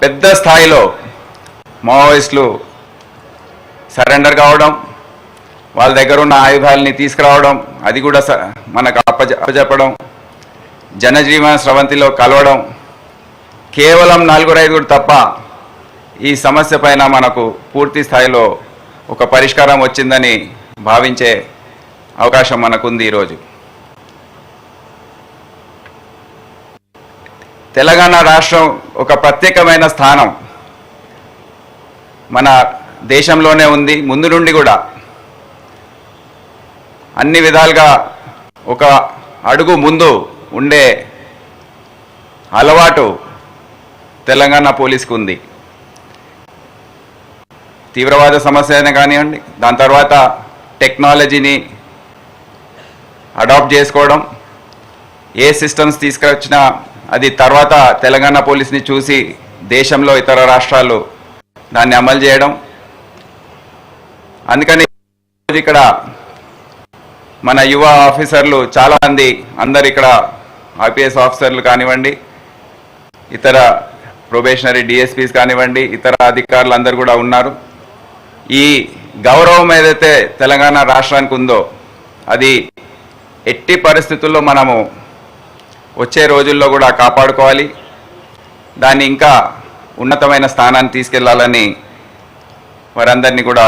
పెద్ద స్థాయిలో మావోయిస్టులు సరెండర్ కావడం, వాళ్ళ దగ్గర ఉన్న ఆయుధాలని తీసుకురావడం, అది కూడా మనకు అప్పజెప్పడం, జనజీవన స్రవంతిలో కలవడం, కేవలం 4-5 తప్ప ఈ సమస్య పైన మనకు పూర్తి స్థాయిలో ఒక పరిష్కారం వచ్చిందని భావించే అవకాశం మనకుంది. ఈరోజు తెలంగాణ రాష్ట్రం ఒక ప్రత్యేకమైన స్థానం మన దేశంలోనే ఉంది. ముందు నుండి కూడా అన్ని విధాలుగా ఒక అడుగు ముందు ఉండే అలవాటు తెలంగాణ పోలీస్కు ఉంది. తీవ్రవాద సమస్య అయినా కానివ్వండి, దాని తర్వాత టెక్నాలజీని అడాప్ట్ చేసుకోవడం, ఏ సిస్టమ్స్ తీసుకొచ్చినా అది తర్వాత తెలంగాణ పోలీస్ని చూసి దేశంలో ఇతర రాష్ట్రాలు దాన్ని అమలు చేయడం. అందుకని ఇక్కడ మన యువ ఆఫీసర్లు చాలామంది, అందరు ఇక్కడ ఐపీఎస్ ఆఫీసర్లు కానివ్వండి, ఇతర ప్రొబేషనరీ డిఎస్పీస్ కానివ్వండి, ఇతర అధికారులు అందరు కూడా ఉన్నారు. ఈ గౌరవం ఏదైతే తెలంగాణ రాష్ట్రానికి ఉందో అది ఎట్టి పరిస్థితుల్లో మనము వచ్చే రోజుల్లో కూడా కాపాడుకోవాలి. దాన్ని ఇంకా ఉన్నతమైన స్థానాన్ని తీసుకెళ్లాలని వారందరినీ కూడా